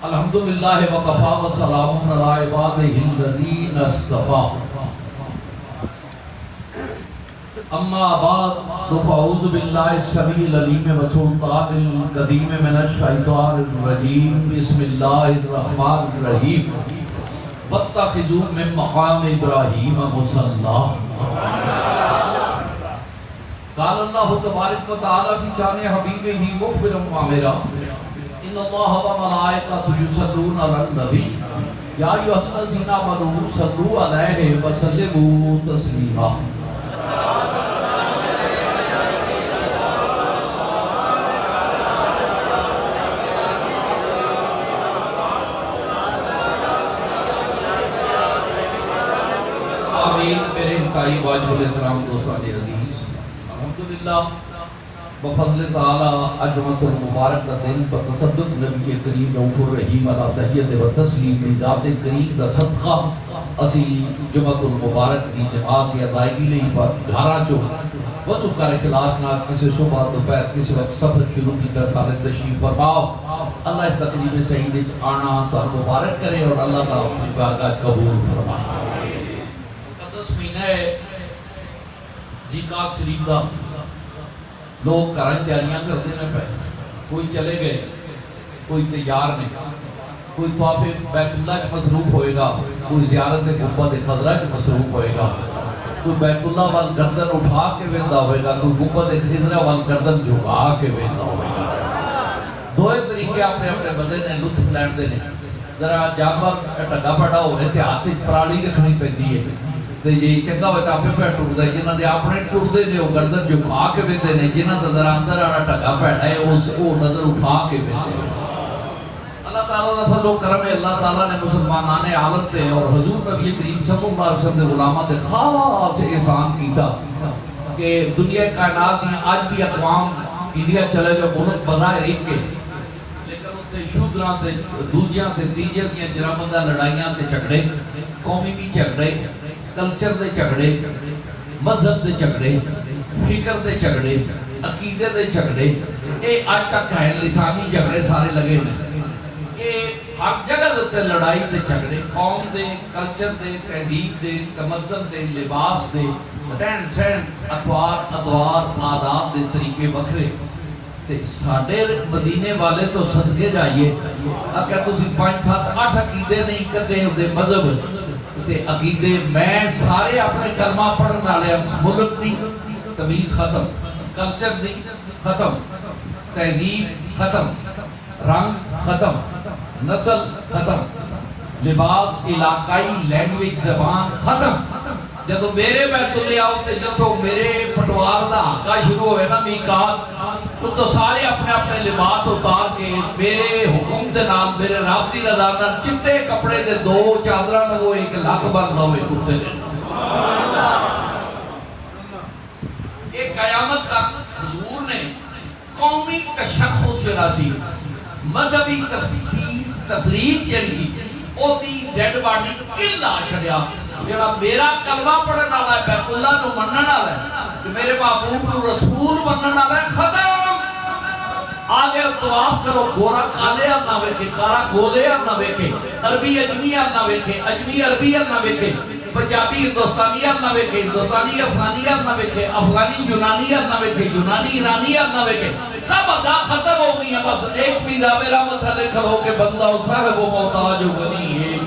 الحمدللہ وکفا وسلام علی عبادہ الذین اصطفیٰ اما بعد فاعوذ باللہ السمیع العلیم والسلطان القدیم من الشیطان الرجیم بسم اللہ الرحمن الرحیم واتخذوا من مقام ابراہیم مصلی قال اللہ تبارک و تعالی فی شان حبیبہ مخبرا وامرا ان اللہ وملائکتہ یصلون علی النبی یا ایھا الذین آمنوا صلوا علیہ وسلموا تسلیما آمین۔ میرے انتہائی واجب الاحترام دوستان عزیز، الحمدللہ بفضل تعالی اجمت المبارک کا دن پر تصدق نبی کریم رؤوف الرحیم علی تحیت و تسلیم کی ذات کریم کا صدقہ اسی جمعت المبارک کی جماعت کی ادائیگی نہیں پر گھارا جو وضو کر اخلاص نہ کسی صبح دوپہر کسی وقت سفر شروع کی کر سارے تشریف فرماؤ۔ اللہ اس تقریب سعید وچ آنا تو مبارک کرے اور اللہ تعالی اپنی بارگاہ قبول فرمائے۔ مقدس مہینہ ہے زیقات شریف دا، لوگ گھراں تیاریاں کرتے ہیں پہ، کوئی چلے گئے، کوئی تیار نہیں، کوئی تحفے بیت اللہ کے مصروف ہوئے گا، کوئی زیارت گنبد خضرا کے مصروف ہوئے گا، کوئی بیت اللہ وال گردن اٹھا کے ویندا ہوئے گا، کوئی گنبد خضرا وال گردن جھکا کے ویندا ہوئے گا۔ دوئے طریقے اپنے اپنے بندے نے لطف لین دے نے۔ ذرا جانور ڈگا پڑا ہوئے تے ہاتھ پرالی رکھنی پیندی ہے تے یہ چنگا ہوئے تاپے پہ ٹوٹ دے، جنہاں دے اپنے ٹوٹ دے نے وہ گردن جھکا کے ویندے نے، جنہاں دا ذرا اندر آنا ڈگا پڑا ہے وہ نظر اٹھا کے ویندے نے۔ اللہ تعالیٰ نے فضل و کرم ہے، اللہ تعالیٰ نے مسلمانان عالم تے اور حضور نبی کریم صلی اللہ علیہ وسلم دے غلامات خاص احسان کیتا کہ دنیا کائنات میں آج بھی اقوام انڈیا چلے جو ملک بظاہر ایک کے لیکن اتنے شودراں تے دوجیاں تے تیجیاں دیاں جرامندہ لڑائیاں تے جھگڑے، قومی بھی جھگڑے، کلچر دے جھگڑے، مذہب دے جھگڑے، فکر دے جھگڑے، عقیدے دے جھگڑے، اے آج تک ہے لسانی جھگڑے سارے لگے ہیں۔ ہر جگہ دیتے لڑائی دے جھگڑے، قوم دے، کلچر دے، تہذیب دے، تمدن دے، لباس دے، رہن سہن، اطوار ادوار عادات دے طریقے وکھرے تے ساڈے مدینے والے تو صدقے جائیے اگر تسی 5 7 8 عقیدے نہیں کرتے دے مذہب تے عقیدے میں سارے اپنے کلمہ پڑھن والے ملک دی تمیز ختم، کلچر دی ختم، تہذیب ختم، رنگ ختم، نسل ختم، لباس علاقائی لینگویج زبان ختم۔ جدو میرے بیت اللہ ہوتے جدو میرے پٹوار دا حقہ شروع ہوئے نا میقات تو سارے اپنے اپنے لباس اتار کے میرے حکم دے نام میرے رب دی رضا نال چٹے کپڑے دے 2 چادراں لگو 1 لاکھ بن لو ایک کتے نے۔ ایک قیامت تک حضور نے قومی تشخص جڑا سی، مذہبی تفسیس تفریق جڑی سی او دی ڈیڈ باڈی کلا چھڑیا، جڑا میرا کلمہ پڑھن والا ہے بیت اللہ نو منن والا ہے میرے محبوب نو رسول منن والا ہے ختم۔ آگے طواف کرو، گورا کالے نہ ویکھے، کارا گولے نہ ویکھے، عربی اجمی نہ ویکھے، اجمی عربی نہ ویکھے، پنجابی ہندوستانی نہ ویکھے، ہندوستانی افغانی نہ ویکھے، افغانی یونانی نہ ویکھے، یونانی ایرانی نہ ویکھے، سب ادا ختم ہو گئی ہیں۔ بس ایک پیزا میرا متھا لکھ لو کہ بندہ صاحب و محتاج و غنی ہے،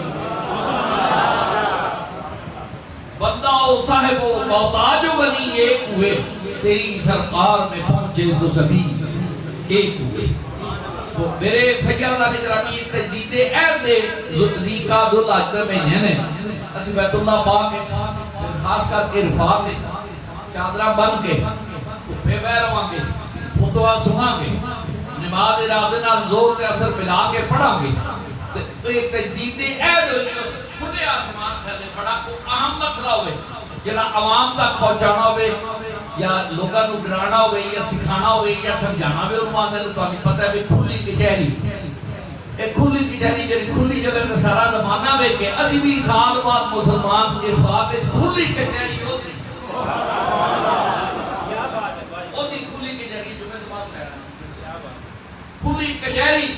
بندہ صاحب و محتاج و غنی ایک ہوئے، تیری سرکار میں پہنچے تو سبھی ایک ہوئے۔ تو میرے فجر نگرامی ایک تجدید عہد دے زیقات الحج میں ہیں اسی بیت اللہ پاک خاص کر کے رفاق کے چادرہ بن کے پھے بیرواں کے فتوہ سنا گے، نماز ارادے نال زور کے اثر ملا کے پڑھا گے تو ایک تجدید عہد ہوئی اس کھلے آسمان تھلے بڑا کو اہم مسئلہ ہوئے جنہاں عوام تک پہنچانا ہوئے یا لوگاں نو ڈرانا ہوئے یا سکھانا ہوئے یا سمجھانا ہوئے اور مانے تو ہمیں پتہ ہے بھی کھلی کچہری ایک کھلی کچہری جنہی کھلی جگہ میں سارا زمانہ بے کے اسی بھی سال بعد مسلمان عرفات کھلی کچہری ہوتی کھلی کچہری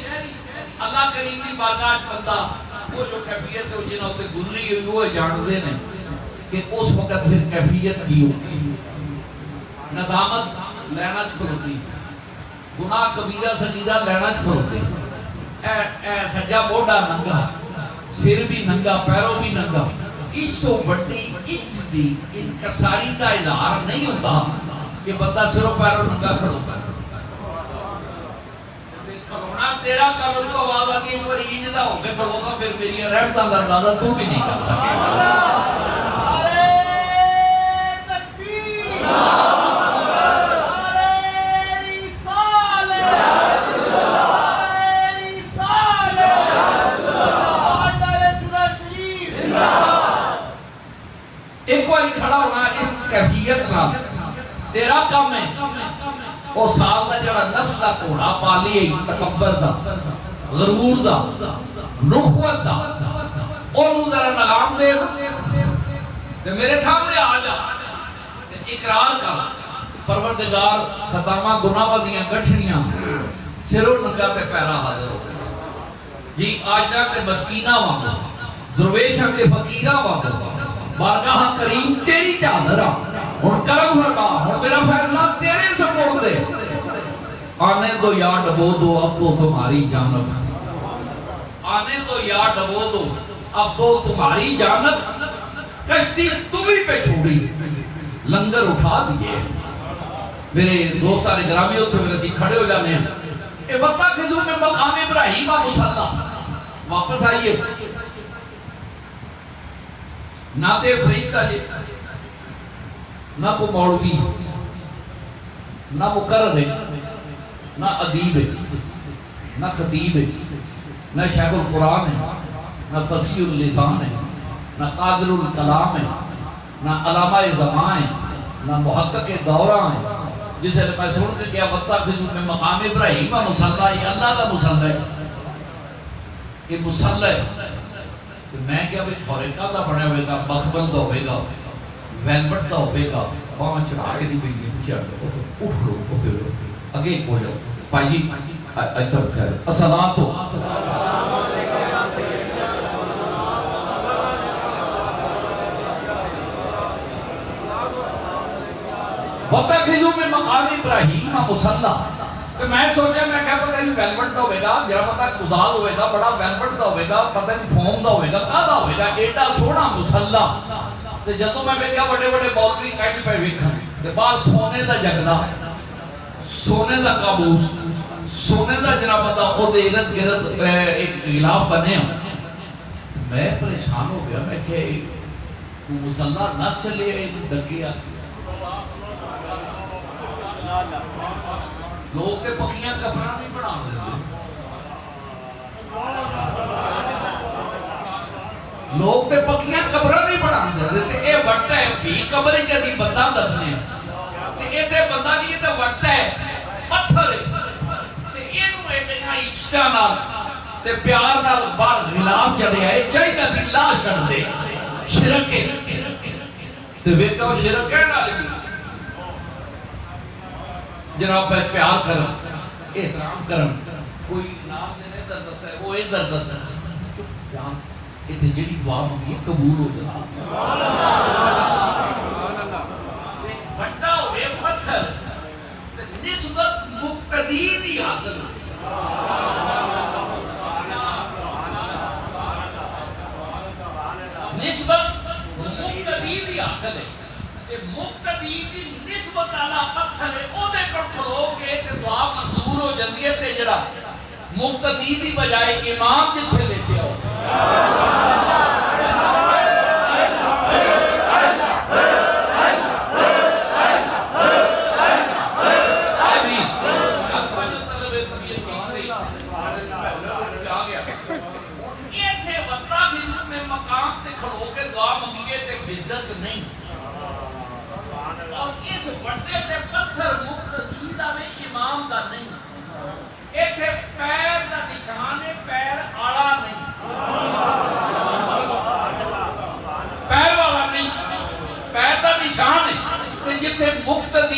اللہ کریم کی بارگاہ بندہ وہ جو کیفیت ہے جنہوں سے گزری ہوئی وہ جانتے ہیں کہ اس وقت پھر کیفیت کی ہوتی ندامت لینا کھلوتی گناہ کبیرہ سجیدہ لینا کھلوتی اے سجا موڈا ننگا سر بھی ننگا پیروں بھی ننگا اس سو بڑی اس دی انکساری کا اظہار نہیں ہوتا کہ بندہ سروں پیروں ننگا کھلوتا کھلونا تیرا کام تو آواز آتی ہے پر ایجدہ ہو کے کھلوگا پھر میری رحمتہ اندازہ تو بھی نہیں کر سکے ایک بار کھڑا ہونا اس کیفیت نہ تیرا کام ہے وہ سال دا جڑا نفس دا کوڑا پالی ہے تکبر دا غرور دا نخوت دا انہوں ذرا لگام دے کہ میرے سامنے آ جا اقرار کر پروردگار خطامہ گناہ دیاں گٹھنیاں سروں نگا تے پیرا حاضر ہو جی آجا تے مسکینہ وانگا درویشہ کے فقیرہ وانگا بارگاہ کریم تیری چادرہ ان کرم فرما اور میرا فیصلہ تیرے سپورٹ دے آنے دو یا ڈبو دو اب تو تمہاری جانب آنے دو یا ڈبو دو اب تو تمہاری جانب کشتی تمہیں پہ چھوڑی لنگر اٹھا دیئے میرے دوستان گرامی ہوتے میرے سی کھڑے ہو جانے ہیں اے وقتہ خضور میں مقام ابراہیم مصلی واپس آئیے نہ تے فرشتہ جے نہ کو مولوی نہ مقرر ہے نہ ادیب ہے نہ خطیب ہے نہ شیخ القرآن ہے نہ فصیح اللسان ہے نہ قادر الکلام ہے نہ علامہ زمان ہے نہ محقق دورہ ہے جسے میں سن کے کیا وقتہ خضور میں مقام ابراہیم مصلی یہ اللہ کا مصلی ہے یہ مصلی ہے میں کیا بھی چھوڑکا دا بڑھے ہوئے گا مخبل دا ہوئے گا ویلبٹ دا ہوئے گا وہاں چڑھا کے دی بھئی اٹھ لو اگے ہو جاؤ پائیے اچھا بکھا ہے الصلاة وقتہ خضور میں مقام ابراہیم مصلی کہ میں سوچا میں کہا پتہ نہیں ویلوٹ دا ہوئے گا جرا پتہ کزال ہوئے گا بڑا ویلوٹ دا ہوئے گا پتہ نہیں فوم دا ہوئے گا کہا ہوئے گا ایڈا سونا مصلی تو جدوں میں کہا بڑے بڑے بولوی کہیں پہ ویکھا کہ بعد سونے دا جگدہ سونے دا قابوس سونے دا جرا پتہ خود ارد گرد ایک غلاف بنے ہوں میں پریشان ہو گیا میں کہ مصلی نس چلے ڈگیا لوگ کے پکیاں قبرہ نہیں بنا دیتے لوگ کے پکیاں قبرہ نہیں بنا دیتے اے وقت ہے بھی قبر ہی کسی بندہ دفنے ہیں اے تے بندہ نہیں تے وقت ہے پتھر ہے اے نو ایڈیاں عشتہ نال تے پیار نال بار غلاف چڑھے آئے چاہی کسی لا شڑ دے شرک ہے تے ویکا وہ شرک ہے نال بھی جناب پہ پیار کرم احترام کرم کوئی نام دینے دردست ہے وہ ایک دردست ہے جہاں اتنے جڑی دعا مانگی قبول ہو جائے بڑھتا ہوئے پتھر نسبت مقتدی دی حاصل نسبت مقتدی دی حاصل ہے مقتدی دی نسبت آلہ پتھر ہے او دے کر کھلو کے دعا منظور ہو جاندی ہے تے جڑا مقتدی دی بجائے امام جتھے لیتے ہو نہیں اور اس بڑھتے تے پتھر مقتدی دا میں امام دا نہیں ایتھے پیر دا نشان ہے پیر آڑا نہیں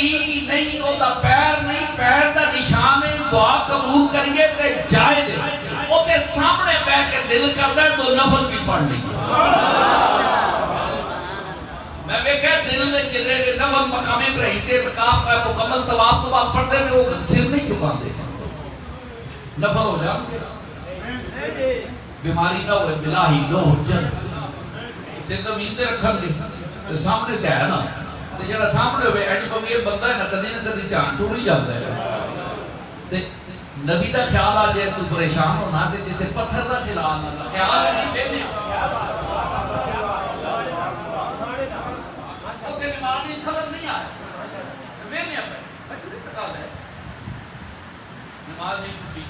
کدی نہیں ہوتا پیر نہیں پیر دا نشان ہے دعا قبول کریے تے جائے دے او تے سامنے بیٹھ کے دل کردا ہے تو نفل بھی پڑھ لی میں ویکھیا دل نے جڑے نفل مقام ابراہیم تے اعتکاف کا مکمل طواف تو بعد پڑھتے ہیں وہ سر نہیں جھکاندے نفل ہو جان گے بیماری نہ ہوئے بلاہی لو حجت اسے زمین تے رکھن دی تے سامنے تے ہے نا تے جڑا سامنے ہوئے اج بوے بندہ ہے نا کدی نہ کدی دھیان ٹوٹ ہی جاتا ہے تے نبی دا خیال آ جائے تو پریشان ہونا تے جتے پتھر دا خیال نہ خیال نہیں بیٹھے او تے نماز نہیں خبر نہیں آ میں نہیں آ اچھا ٹکا لے نماز نہیں ٹوٹی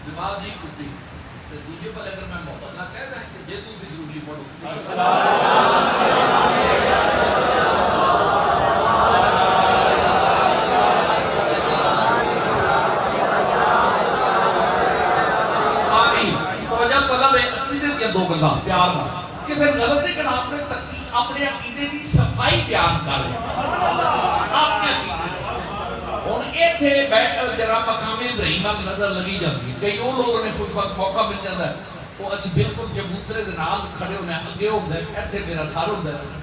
نماز نہیں ٹوٹی تے دوسرے پر اگر میں محبت نہ کہہ دیں کہ جے تو سے ضروری پڑھو دو گلا پیار نہ کسی غلط نہیں کرنا اپنے عقیدے کی صفائی بیان کر اپنے ہوں ایتھے بیٹھ جرا مقام ابراہیم کی نظر لگی جاتی ہے کئی وہ لوگوں نے کچھ وقت موقع مل جاتا ہے وہ اسی بالکل چبوترے دے نال کھڑے ہونے اگے ہوتا ہے ایتھے میرا سر ہوتا ہے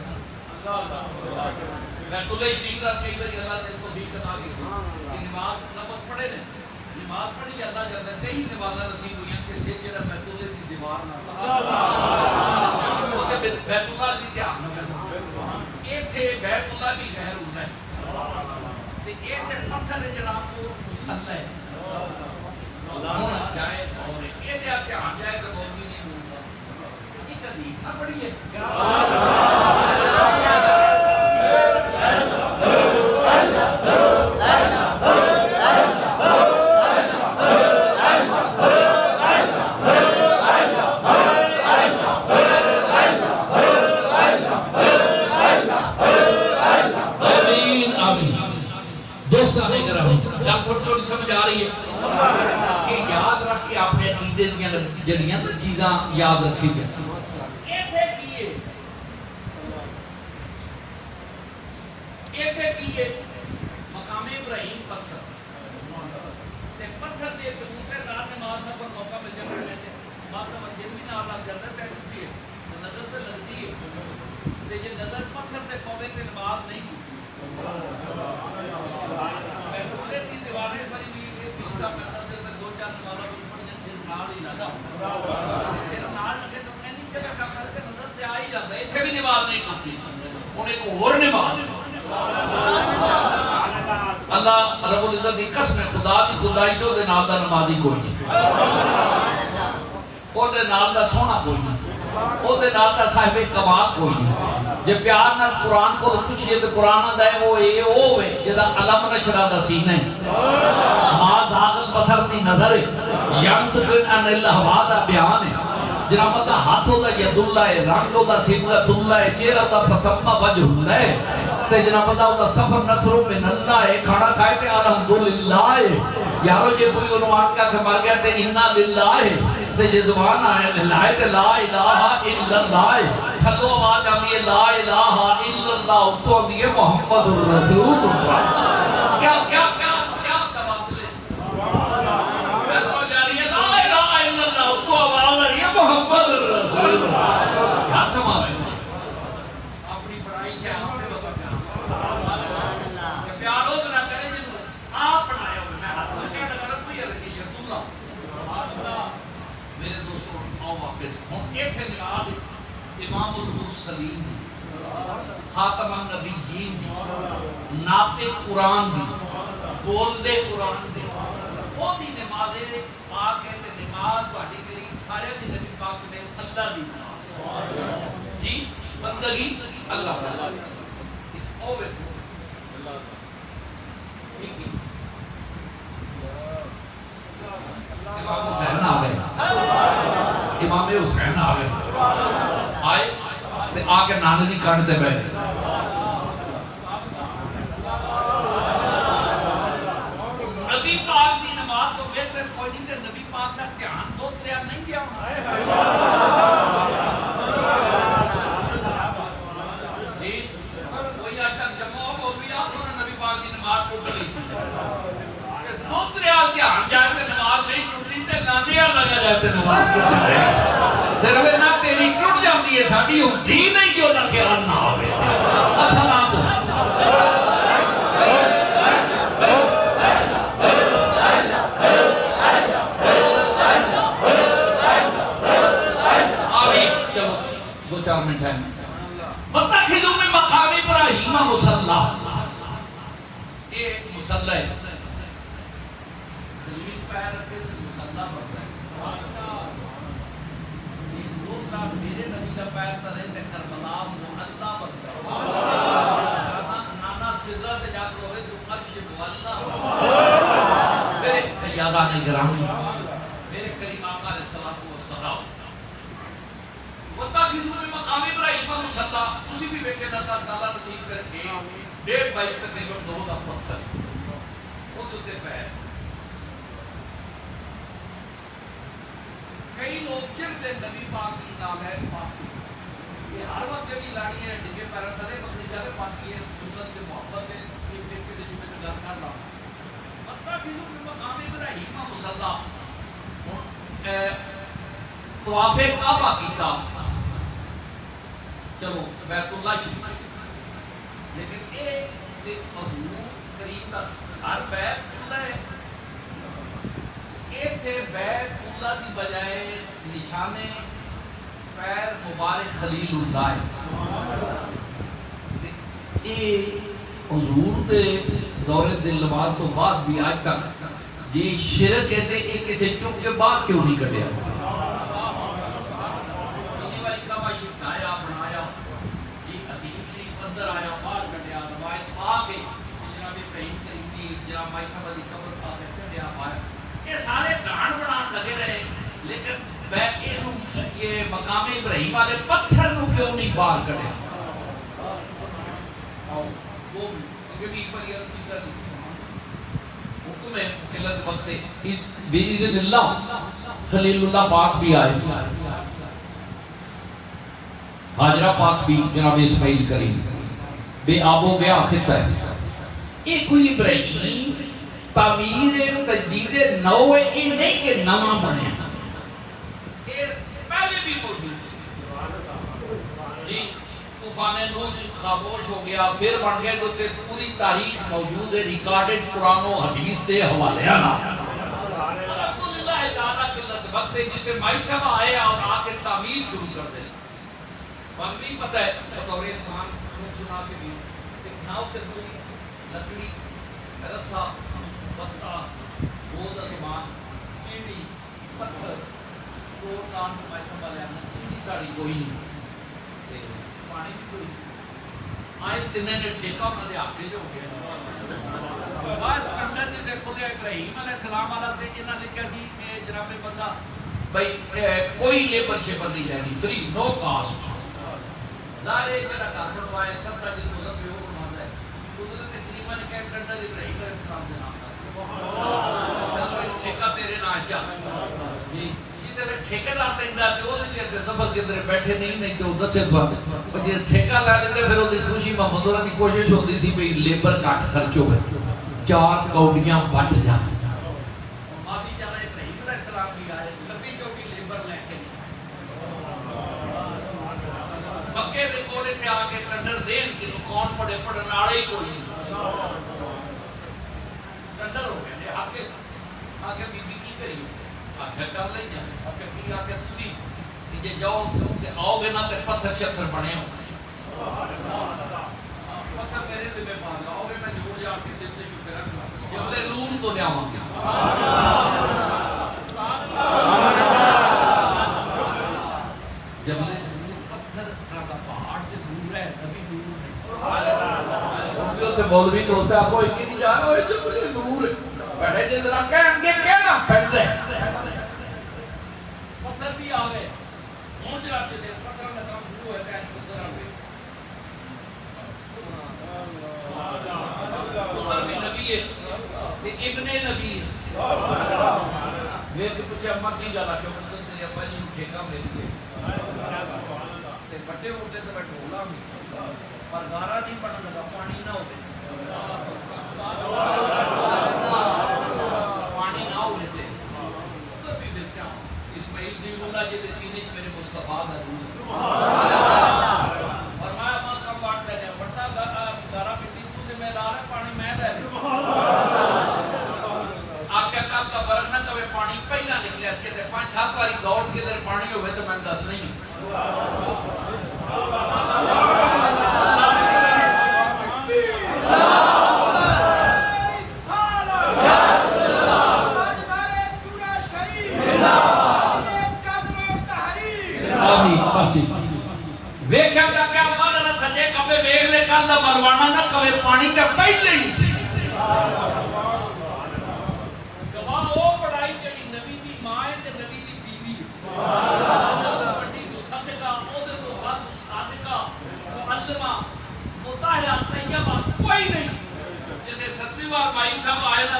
میں تو لے شریف کا کئی بار اللہ نے تو بھی کہا کہ نماز نماز پڑھے نے نماز پڑھی جاتا جاتا ہے کئی نمازاں نصیب ہوئی ہیں کہ سے جڑا بیت اللہ دی دیوار نہ وہ تے بیت اللہ دی دھیان نہ کرنا ایتھے بیت اللہ بھی غیر ہوتا ہے تے ایتھے پتھر جڑا وہ مصلی ہے ہونا جائے اور ایتھے دھیان جائے تو وہ بھی نہیں ہوتا ایک حدیث نہ پڑھی ہے کہ یاد رکھ کے اپنے عقیدے دیا جڑیاں چیزاں یاد رکھی گیا ایتھے مقام ابراہیم پتھر پتھر دے چبوترے نال نماز نہ پر موقع مل جاتا ہے ماسا مسیر بھی نال لگ جاتا ہے پیسے نظر تے لگتی ہے تے جے نظر پتھر تے پوے تے نماز نہیں دیواریں بڑی بھی پچھلا پہلا سے دو چار نمازاں پڑھنے سے نال ہی لگا سر نال لگے تو میں نہیں جگہ کر کے نظر سے آ ہی جاتا ہے ایتھے بھی نماز نہیں ٹوٹی ہن ایک اور نماز اللہ رب العزت دی قسم خدا دی خدائی تو دے نال دا نمازی کوئی نہیں او دے نال دا سونا کوئی نہیں او دے نال دا صاحب کمال کوئی نہیں جے پیار نال قرآن کو پوچھئے تو قرآن آدھا ہے وہ اے او ہے جدا علم نشرہ دا سینہ ہے ما زاغل بصر دی نظر ہے ینطق عن الہوا دا بیان ہے جناب دا ہاتھوں دا ید اللہ ہے رنگوں دا سبلت اللہ ہے چہرہ دا پسمہ وجہ اللہ ہے تے جناب دا سفر نصر من اللہ ہے کھڑا کھائے تے الحمدللہ ہے یارو جے کوئی عنوان کا کہ مر گیا تے انا للہ ہے تے جے زبان آئے للہ ہے تے لا الہ الا اللہ ہے تھلو آواز آمی ہے لا الہ الا اللہ تو آمی ہے محمد الرسول اللہ کیا کیا کیا کیا تبادلے میں تو جاری ہے لا الہ الا اللہ تو آواز آئی ہے محمد الرسول اللہ کیا سمجھ اپنی بڑائی سے آپ نے بتا کیا کہ پیاروں تو نہ کریں جنہوں آپ بنائے ہوئے میں ہاتھ میں کیا غلط بھی ہے رکھی ہے اللہ میرے دوستوں آؤ واپس ہوں ایتھے نماز امام المرسلین خاتم النبیین ناطق قرآن دی بول دے قرآن دی وہ دی نمازیں پاک ہے تے نماز تہاڈی میری سارے دی نبی پاک نے اللہ دی نماز جی بندگی اللہ تعالی او ویکھو امام حسین آ گئے امام حسین آ گئے آئے تے آکے نانے دی کانڈ تے بیٹھے نبی پاک دی نماز تو بہتر کوئی نہیں تے نبی پاک کا دھیان دو تریا نہیں دیا جی کوئی آج تک جمع ہو بھی آپ نے نبی پاک وال دھیان جائے تو نماز نہیں ٹوٹتی تے گانے وال لگا جائے تے نماز ٹوٹ جائے صرف نہ تیری ٹوٹ جاتی ہے ساڈی ہوندی نہیں جو نہ خیال نہ ہوے السلام چلو 2-4 منٹ ہے متخذوا من مقام ابراہیم مصلی یہ مصلی ہے زمین پیر رکھے تو مصلی بنتا ہے یہ دوسرا میرے نبی کا پیر تلے تے کربلا معلا بنتا ہے نانا سدرہ تے جا کے ہوئے تو عرش معلا میرے سیادان گرامی میرے کریم آقا علیہ السلام وَتَّخِذُوا مِن مَقَامِ إِبْرَاهِيمَ مُصَلًّى اسی بھی بیٹھے اللہ تعالیٰ نصیب کر کے 1.5 بائی تقریباً 2 کا پتھر وہ تو پیر کئی لوگ چڑھتے نبی پاک کی نام ہے پاک یہ ہر وقت جب لانی ہے ڈگے پیرا کرے بکری جاتے پاکی ہے سنت کے محبت ہے ایک دیکھ کے جو میں گل کر رہا ہوں وَتَّخِذُوا مِن مَقَامِ إِبْرَاهِيمَ مُصَلًّى طواف کعبہ کیتا چلو بیت اللہ شریف لیکن ایک حضور کریم کا ہر بیت اللہ ہے ایک تھے بیت اللہ کی بجائے نشانے پیر مبارک خلیل اللہ ہے یہ حضور دے دور دل نماز تو بعد بھی آج تک جی شرک کہتے ایک کسی چک کے بعد کیوں نہیں کٹیا آیا باہر کٹیا روایت آ کے جناب ابراہیم کریمی جناب مائی صاحب دی قبر پاک کٹیا باہر یہ سارے ڈھان بنان لگے رہے لیکن یہ مقام ابراہیم والے پتھر نو کیوں نہیں باہر کٹیا وہ کیونکہ ایک بار یہ سیدھا سی حکم ہے قلت وقت باذن اللہ خلیل اللہ پاک بھی آئے حاجرہ پاک بھی جناب اسماعیل کریم بے آب و گیا خطہ ہے یہ کوئی ابراہیم تعمیر تجدید نو ہے یہ نہیں کہ نواں بنے یہ پہلے بھی موجود جی طوفان نوح خاموش ہو گیا پھر بن گیا تو پوری تاریخ موجود ہے ریکارڈڈ قرآن و حدیث دے حوالے آنا الحمدللہ تعالیٰ قلت وقت ہے جسے مائی صاحب آئے اور آ کے تعمیر شروع کر دیں ہم نہیں پتہ ہے بطور انسان سنا کے بھی ناؤ تے پوری لکڑی رسا پتا بہت آسمان سیڑھی پتھر دو کان میں سنبھالیا سیڑھی ساڑی کوئی نہیں پانی بھی کوئی آئے تینے نے ٹھیکہ انہوں نے آخری جو ہو گیا بعد کنڈر جسے خود ابراہیم علیہ السلام علیہ سے جنہاں لکھا سی کہ جناب بندہ بھائی کوئی لیبر شیبر نہیں لینی فری نو کاسٹ ظاہر ہے جڑا گھر بنوائے سب کا جس مذہب پہ وہ بنوانا ہے قدرت کریمہ نے کہا کنڈر ابراہیم علیہ السلام کے نام کا چل کوئی ٹھیکہ تیرے نہ چل جی جسے نے ٹھیکہ دار لیندہ تے وہ دیکھے زفر کے اندر بیٹھے نہیں تو دسے دوا جس ٹھیکہ لے لیندے پھر وہ دی خوشی محمد اللہ کی کوشش ہوتی سی بھی لیبر کاٹ خرچ ہو گئے 4 کوڑیاں بچ جاتی معافی چاہتا ابراہیم علیہ السلام بھی آئے لبی جو بھی لیبر لے کے مکے دے کولے تے آ کے کنڈر دین کہ کون پڑے پڑھن والے ہی کوئی کنڈر ہو گئے آگے بی بی کی کری آگے کر لیں جائے آگے کی آگے تسی کہ جاؤ کہ آؤ گے نا تے پتھر شتر بنے ہو پتھر میرے سے میں پا جاؤ گے میں جوڑ جا کے سلتے شکر رکھ جبلے نور تو لیا ہوں گے جبلے مولوی کھڑوتا ہے کوئی کی نہیں جا رہا ہے جب مجھے دور ہے بیٹھے جس طرح کہیں گے کہنا پہن رہے پتھر بھی آگئے ہون جا کے سے پتھر میں کام شروع ہے کہیں پتھر آگئے پتھر بھی نبی ہے ابن نبی ہے میں کہ پوچھے اممہ کی جانا کیوں پتھر تیرے ابا جی ٹھیکہ میں لیے بٹے ہوتے سے میں ڈھولا بھی پر گارا نہیں پڑھنے لگا پانی نہ ہوتے پانی اسماعیل سی اللہ جی دے سینے میرے مصطفیٰ دا روح فرمایا ماں کم بات کرنے بڑا گارا مٹی تو سے میں لا رہا پانی میں دے آکھیا کل کا برن نہ کبھی پانی پہلا نکلیا تھے 5-7 باری دوڑ کے در پانی ہوئے تو میں دس نہیں ویکھیا کا کیا من نہ سجے کبے ویکھ لے کل دا مروانا نہ کبے پانی تے پہلے ہی سی گواہ او پڑھائی جڑی نبی دی ماں ہے تے نبی دی بیوی ہے بڑی تو صدقہ او دے تو بعد صادقہ معلمہ مطالعہ طیبہ کوئی نہیں جیسے 7ویں بار بھائی صاحب آئے نا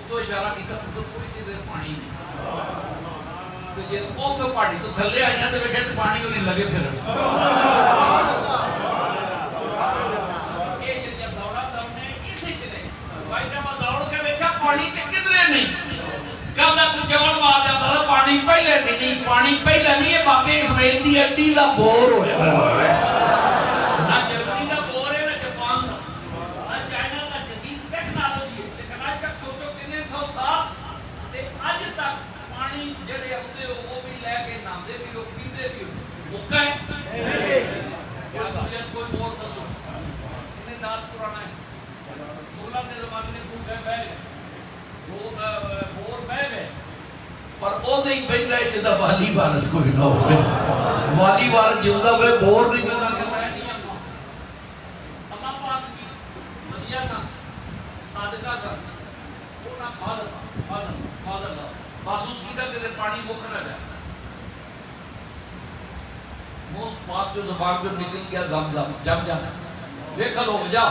تو اشارہ کیا تو کوئی دیر پانی نہیں تو یہ اوتھے پانی تو تھلے آئی ہیں تو ویکھے تو پانی کو نہیں لگے پھر یہ جب دوڑا تو ہم نے اسی طرح بھائی جب دوڑ کے ویکھا پانی تے کدھرے نہیں کل دا کچھ اور مار جاتا تھا پانی پہلے تھی نہیں پانی پہلے نہیں ہے بابے اسماعیل دی اڈی دا بور ہویا نہ جرمنی دا بور ہے نہ جاپان دا نہ چائنا دا جدید ٹیکنالوجی ہے لیکن آج تک سوچو کتنے 100 سال تے اج تک پانی جڑے ہوتے ہو وہ بھی لے کے نامدے بھی ہو پیندے بھی ہو مکہ ہے یا دنیا کوئی بور دسو کتنے سال پرانا ہے مولا نے زمانے میں خوب بہ گئے بور بہ گئے پر وہ نہیں بہ گئے جیسا والی وارس کوئی نہ ہو گئے والی وارس جیوندہ ہوئے بور نہیں ملنا کہ میں نہیں اما پاک کی مدیہ سن صادقہ سن وہ نہ مادر محسوس کی تھا کہ پانی مکھ نہ جائے منہ بات جو زبان جو نکل گیا جم جانا دیکھا لو جا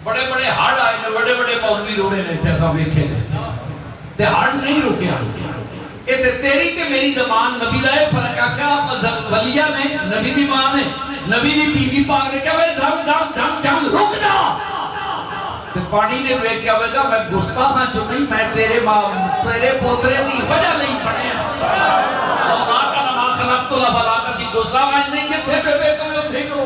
بڑے بڑے ہڑ آئے نے بڑے بڑے مولوی روڑے نے تھے سب ویکھے نے تے ہڑ نہیں رکیا یہ تے تیری تے میری زبان نبی دا ہے فرق کیا ولیہ نے نبی دی ماں نے نبی دی بیوی پاک نے کہا بھائی جم رک جا تے پانی نے ویکھیا ہوگا میں گستاخ ہاں جو نہیں میں تیرے پوترے دی وجہ نہیں پڑھے اللہ کا نما خلقت لفلا کسی گستاخ ہاں نہیں کہ تھے پہ کبھی اتھے کرو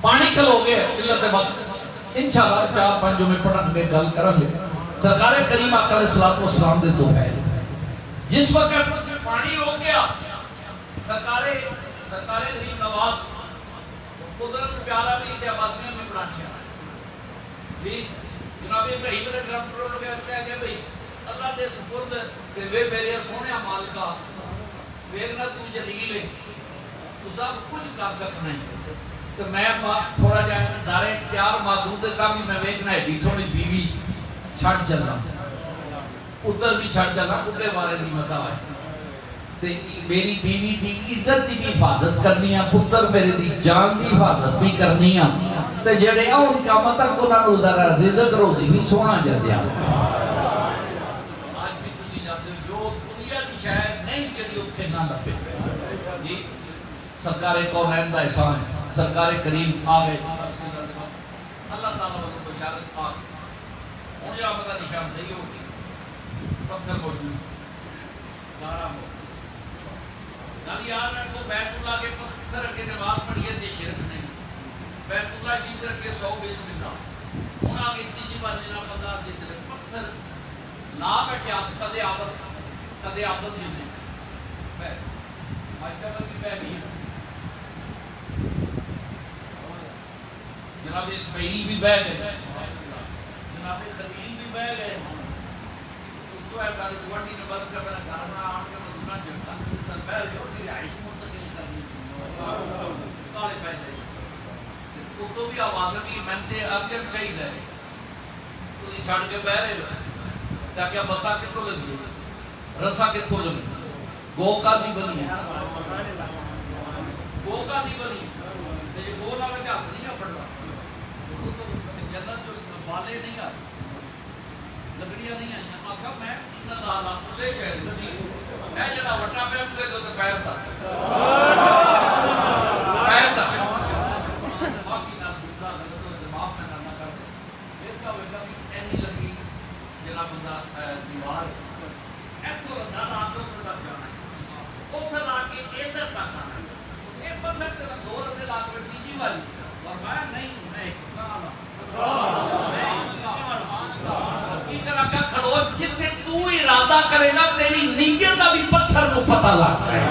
پانی کھلو گے علت وقت انشاءاللہ 4-5 جو میں پڑھن میں گل کرن لے سرکار کریم آقا علیہ السلام دے تو ہے جس وقت پانی ہو گیا سرکار کریم نواز قدرت پیارا بھی تے آبادیاں میں بڑھانیا جناب ابراہیم علیہ السلام پر لوگ کہتے ہیں کہ بھئی اللہ دے سپرد کہ وے میرے سونے مالکا ویگنا تو جلیل ہے تو سب کچھ کر سکنا ہے تو میں تھوڑا جائے دارے اختیار معدود کا بھی میں ویکنا ہے سونی بیوی چھڑ جلنا ادھر بھی چھڑ جلنا ادھرے بارے نہیں مطا ہے میری بیوی دی عزت دی حفاظت کرنی ہے پتر میرے دی جان دی حفاظت بھی کرنی ہے تو جڑے ان کا مطلب کو نہ روزارہ رزق روزی بھی سونا جاتے ہیں آج بھی تسی جاتے جو دنیا دی شاید نہیں جڑی اتھے نہ لپے جی سرکار کونین دا احسان ہے سرکار کریم آگئے اللہ تعالیٰ کو بشارت پاک مجھے آپ کا نشان نہیں ہوگی پتھر موجود دارہ موجود نالی یاد رکھو بیت اللہ کے پتھر کے نماز پڑھئے دے شرک نہیں بیت اللہ جیت رکھے 100 بسم اللہ انہوں آگے تیجی بات جناب اللہ دے شرک پتھر لا بیٹھے آپ قدے عابد جنہیں بیت عائشہ بلکی بیت نہیں جناب اسماعیل بھی بہ گئے جناب خلیل بھی بہ گئے تو ایسا روٹی نے بند کر میرا گھر میں آن کے مدینہ جلتا سر بہ جو سی رہائش منتقل کرنی کالے پہ جائے تو بھی آواز بھی میں نے اگر چاہیے ہے تو یہ چھاڑ کے بہ رہے تاکہ بتا کتوں لگی رسا کتوں لگی گوکا دی بنی ہے گوکا دی بنی یہ گولا میں کیا ہاتھ نہیں پڑ رہا جنت جو بالے نہیں آتے لکڑیاں نہیں آئی آخا میں شہر میں جڑا وٹا پہ پورے تو پیر تھا پیر تھا معافی نہ معاف میں نہ کر پھر کیا ہوگا کہ ایسی لگی جڑا بندہ دیوار ایسو رکھا آپ کو تک جانا ہے وہ پھر آ کے ادھر تک آنا ہے ایک پتھر سے میں 2 رتے لا کے تیجی والی اور میں نہیں میں ایک کھڑو جتنے تو ارادہ کرے گا تیری نیت کا بھی پتھر کو پتہ لگتا ہے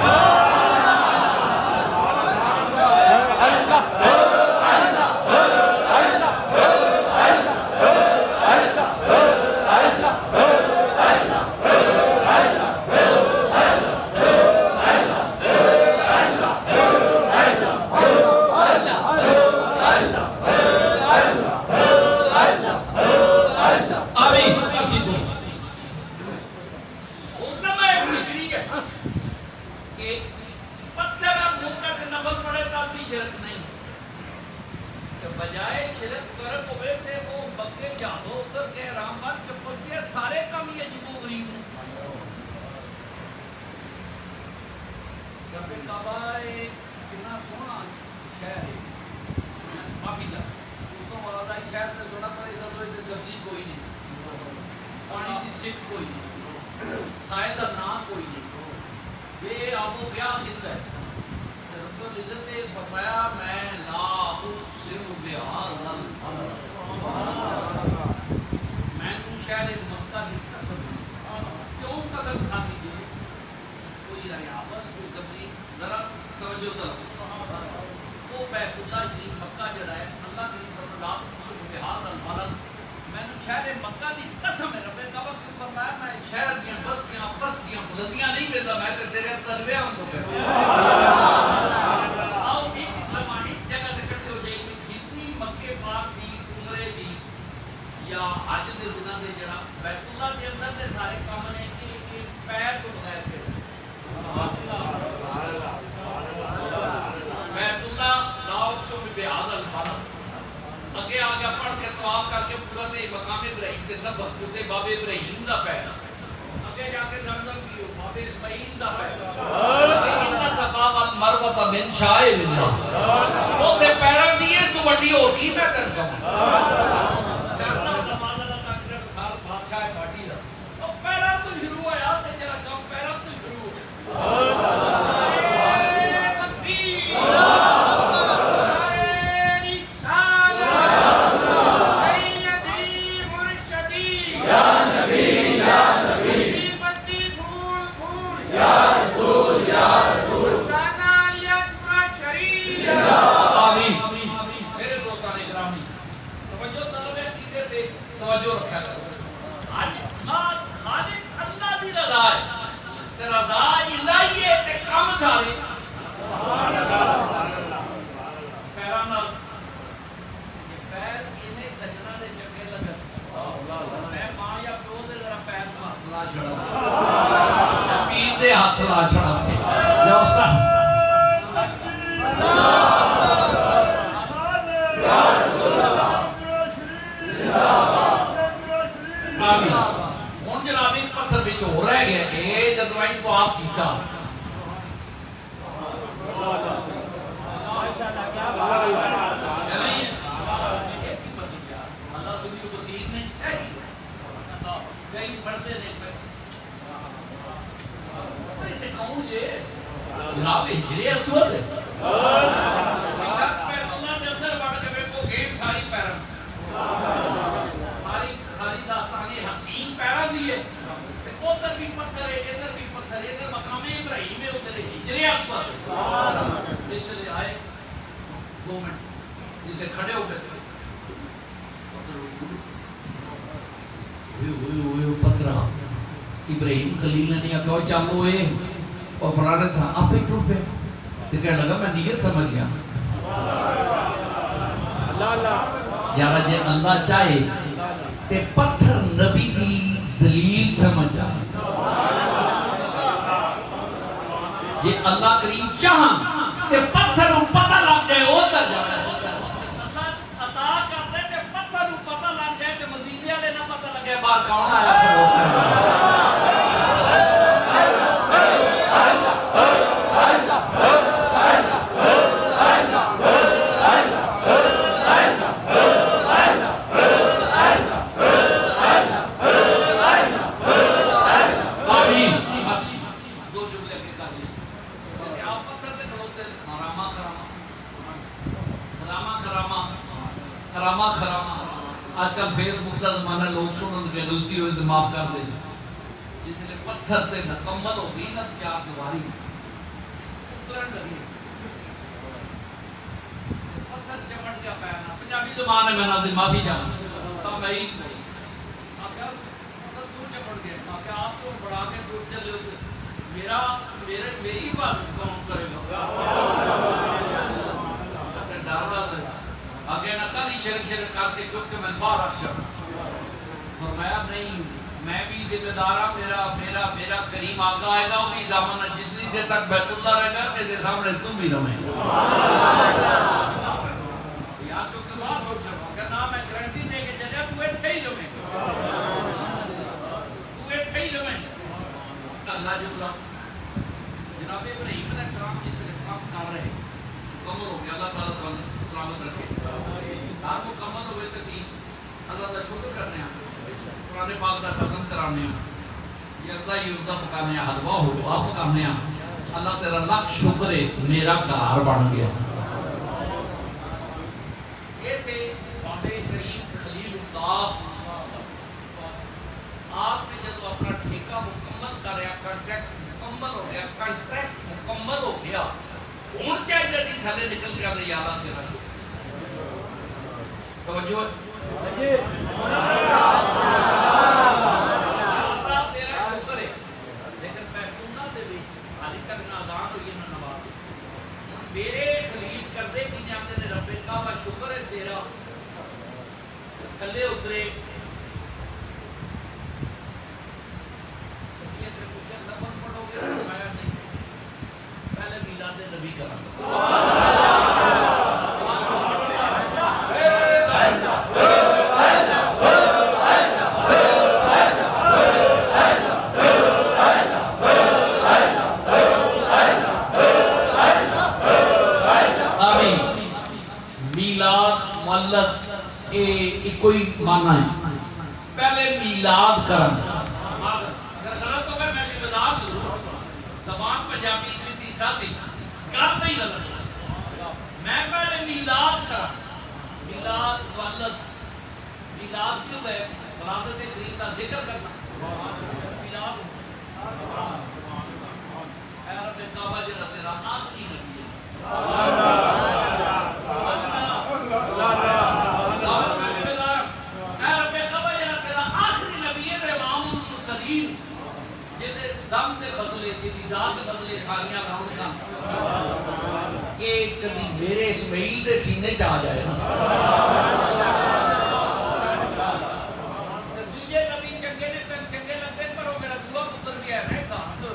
ابراہیم خلیل نے نہیں کہا چالو ہے اور فلانا تھا آپ ہی ٹوٹ پہ تو کہنے لگا میں نیت سمجھ گیا یارا جے اللہ چاہے تے پتھر نبی دی دلیل سمجھ جائے یہ اللہ کریم چاہاں تے پتھر ان پتہ لگ جائے وہ در جائے اللہ عطا کرتے تے پتھر ان پتہ لگ جائے تے مدینے والے نہ پتہ لگے کے بعد کون آیا آج کل فیس بک کا زمانہ لوگ سنن کے غلطی ہوئی تو معاف کر دیں جس نے پتھر تے مکمل ہو گئی نا چار دیواری اترن لگی پتھر چمٹ گیا پیرنا پنجابی زبان ہے میں نہ معافی چاہوں سب میں ہی آخر پتھر دور چمٹ گیا آخر آپ کو بڑھا کے دور چلے ہوتے میری بات کون کرے گا ڈر رہا تھا آگے نہ کلی شرک کر کے چکے میں باہر رکھا فرمایا نہیں میں بھی ذمہ دار ہوں میرا کریم آقا آئے گا وہ بھی زمانہ جتنی دیر تک بیت اللہ رہے گا میرے سامنے تم بھی رہے یا تو کہ بات سوچ رہا کہ نہ میں گارنٹی دے کے چلے تو ایتھے ہی رہے اللہ جبلا جناب ابراہیم علیہ السلام جس سے کام کر رہے مکمل ہو گیا اللہ تعالیٰ تعالیٰ سلامت رکھے آپ مکمل ہوئے تسی اللہ کا شکر کرنے ہیں قرآن پاک کا ختم کرانے ہیں یردہ یردہ پکانے ہیں حلوہ حلوہ پکانے ہیں اللہ تیرا لاکھ شکر ہے میرا گھر بن گیا یہ تھے بابے کریم خلیل اللہ آپ نے جب اپنا ٹھیکہ مکمل کریا کنٹریکٹ مکمل ہو گیا ہوں چاہے جیسی تھلے نکل کے اپنے یادہ تیرا توجہ اللہ تیرا شکر ہے لیکن پیغمبر دے بھی حالی تک نہ آزاد ہوئی نہ نواز میرے خلیل کردے کی جانتے نے رب کعبہ شکر ہے تیرا تھلے اترے پہلے میلاد نبی کرا کوئی مانا ہے پہلے میلاد کرنا اگر غلط ہو گئے میں میلاد ضرور زبان پنجابی سیدھی سادھی کر نہیں غلط میں پہلے میلاد کرا میلاد ولد میلاد کیوں ہے ولادت کریم کا ذکر کرنا میلاد اے رب کعبہ جڑا تیرا آخری نبی ہے دم دے بدلے تیری ذات بدلے ساریاں راؤنڈ کا کہ کبھی میرے اسماعیل دے سینے چاہ جائے دوجے نبی چنگے نے چنگے لگتے پر وہ میرا دعا پتر بھی ہے نا ساتھ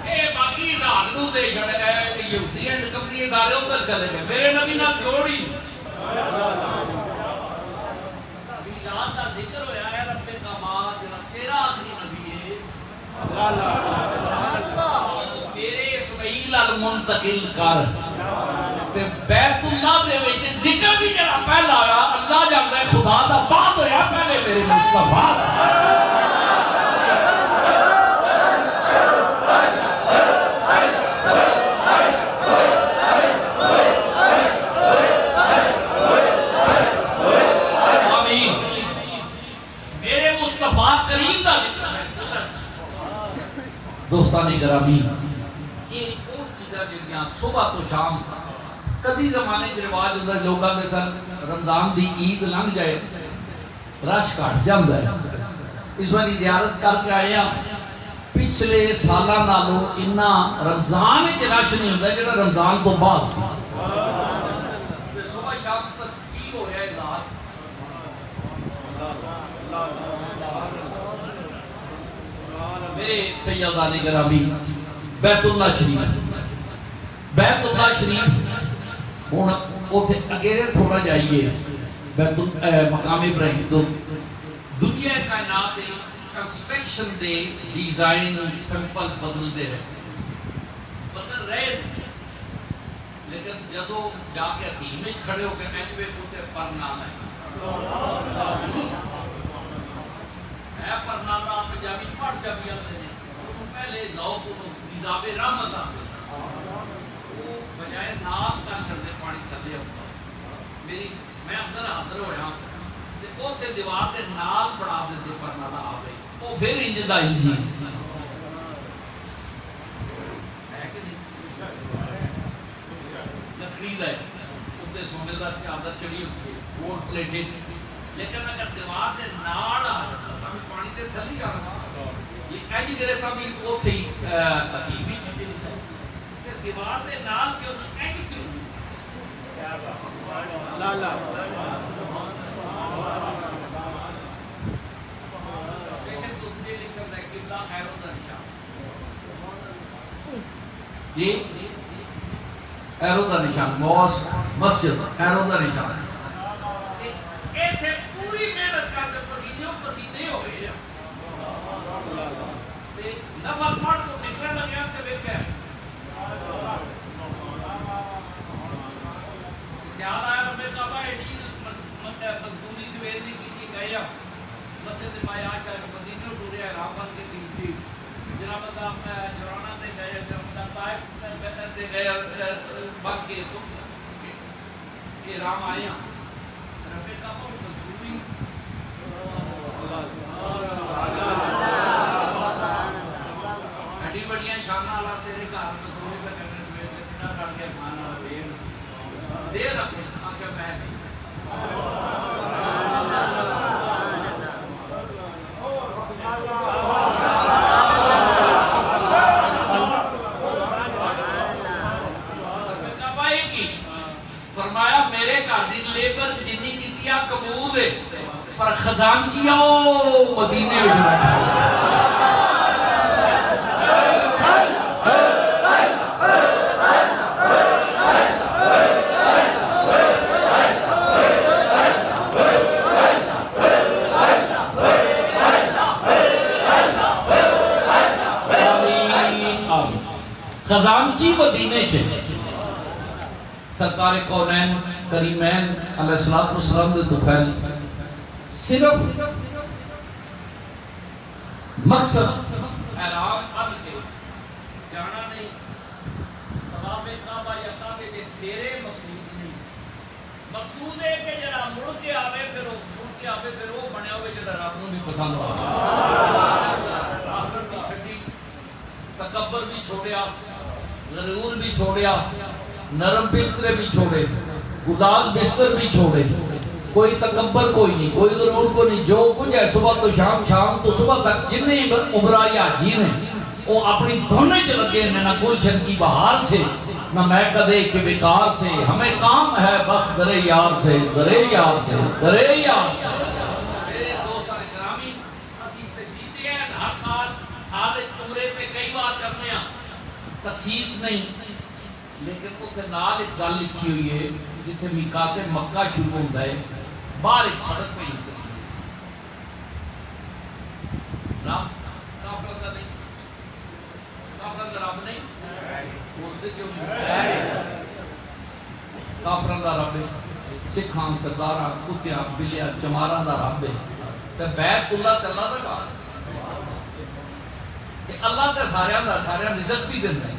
اے باقی ساتھ نو دے چھڑ گئے یہودی اینڈ کمپنی سارے ادھر چلے گئے میرے نبی نال جوڑی میلاد کا ذکر ہویا ہے رب کعبہ جڑا تیرا آخری نبی ہے میرے اسماعیل المنتقل کر بیت اللہ دے وچ ذکر بھی جڑا پہلا آیا اللہ جاندا ہے خدا دا بعد ہویا پہلے میرے مصطفیٰ آمین میرے مصطفیٰ کریم دا دوستانی گرامی یہ اور چیزیں جنیاں صبح تو شام کبھی زمانے کے رواج ہوتا ہے لوگوں کے سر رمضان دی عید لنگ جائے رش کٹ جاتا ہے اس وقت زیارت کر کے آئے ہیں پچھلے سالہ نالوں اتنا رمضان وچ رش نہیں ہوتا جڑا رمضان تو بعد سی صبح شام تک کی ہو رہا ہے رات میرے فیاضان گرامی بیت اللہ شریف ہوں اتنے اگے تھوڑا جائیے مقام ابراہیم تو دنیا کائنات کنسٹرکشن دے ڈیزائن سمپل بدلتے رہے بدل رہے لیکن جدو جا کے حکیم کھڑے ہو کے اینج ویکھو تے پرنامہ ہے پرنامہ پنجابی پڑھ جاتی ہیں پہلے لو کو نظام رحمت وہ بجائے نام کا چلتے پانی تھلے ہوتا میری میں اندر حاضر ہوا وہ تے دیوار کے نال بنا دیتے پرنامہ آ گئی وہ پھر انج دا انج لکڑی دا ہے اس سونے کا چادر چڑھی ہوتی ہے گولڈ پلیٹڈ لیکن اگر دیوار کے نال آ جاتا پانی کے تھلی آ یہ اینج کرے تا بھی وہ تھی حکیم ہی دیوار کے نال کیوں اینج کیوں لا لا یہ ایرو دا نشان موسک مسجد ایرو دا نشان ایتھے پوری محنت کرتے پسینے ہو گئے نفل پڑھ تو نکلنے لگیا تے ویکھیا خیال آیا رب کعبہ ایڈی مزدوری سویر دی کی گیا مسجد مایا شاہ مدینے ٹوریا احرام بن کے تھی جناب اللہ جورانا تے گئے جناب اللہ طائف تے گئے بن کے احرام آیا رب کعبہ مزدوری ایڈی بڑیاں شان والا تیرے گھر مزدوری پہ کرنے سویر تے کتنا کر کے مان والا دے رکھے آگے میں نہیں فرمایا میرے گھر دی لیبر جنی کیتیا قبول ہے پر خزانچی آؤ مدینے خزانچی مدینے چلے سرکار کونین کریمین علیہ السلام دے دفعل صرف مقصد احرام اب کے جانا نہیں طواف کعبہ یا کعبے کے تیرے مقصود نہیں مقصود ہے کہ جڑا مڑ کے آوے پھر وہ بنیا ہوئے جڑا رب نوں بھی پسند ہو آخر بھی چھڈی تکبر بھی چھوڑیا غرور بھی چھوڑیا نرم بستر بھی چھوڑے گزال بستر بھی چھوڑے کوئی تکبر کوئی نہیں کوئی غرور کو نہیں جو کچھ ہے صبح تو شام تو صبح تک جنہیں عمرائی حاجی نے وہ اپنی دھونے چ لگے ہیں نہ گلشن کی بہار سے نہ محکدے کے بیکار سے ہمیں کام ہے بس درے یار سے درے یار سے درے یار سے میرے دوستان گرامی اسی تجدیدی ہیں ہر سال عمرے پہ کئی بار کرنے ہیں تخصیص نہیں لیکن اتنے نال ایک گل لکھی ہوئی ہے جتنے میقات مکہ شروع ہوتا ہے باہر ایک سڑک پہ نکلتی ہے رب کافروں کا نہیں کافروں کا رب نہیں بولتے کیوں نہیں کافروں کا رب ہے سکھاں سرداراں کتیاں بلیاں چماراں کا رب ہے تو بیت اللہ تے اللہ دا کہ اللہ تے سارے رزق بھی دینا ہے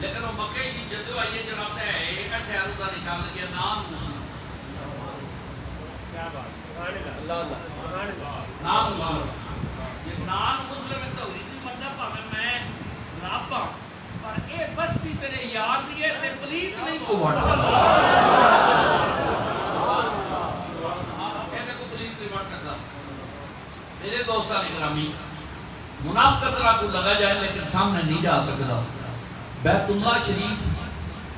لیکن وہ مکہ کی جدو آئیے جناب ہے ایک اٹھیارو کا نشان لگیا نام مسلم نام مسلم یہ نام مسلم ہے توحیدی مطلب ہمیں میں رابع پر اے بستی تیرے یار دیئے تے پلیت نہیں کو بڑھ سکتا کہتے کو پلیت نہیں بڑھ سکتا میرے دوستان اکرامی منافقت را کو لگا جائے لیکن سامنے نہیں جا سکتا بیت اللہ شریف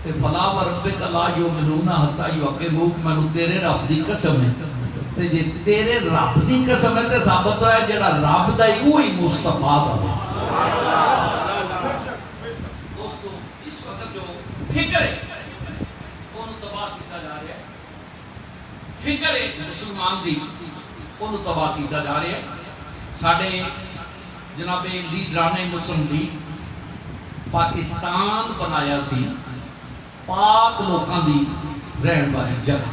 تے فلا و ربک لا یؤمنون حتی یحکموک منو تیرے رب دی قسم ہے تے جے تیرے رب دی قسم ہے تے ثابت ہویا جڑا رب دا ہی وہی مصطفیٰ دا دوستو اس وقت جو فکر ہے کون تباہ کیتا جا رہا ہے فکر ہے مسلمان دی ਉਹਨੂੰ ਤਬਾਹ ਕੀਤਾ ਜਾ ਰਿਹਾ। ਸਾਡੇ ਜਨਾਬੇ ਲੀਡਰਾਨੇ ਮੁਸਲਿਮ ਲੀਗ ਪਾਕਿਸਤਾਨ ਬਣਾਇਆ ਸੀ ਪਾਕ ਲੋਕਾਂ ਦੀ ਰਹਿਣ ਵਾਲੀ ਜਗ੍ਹਾ।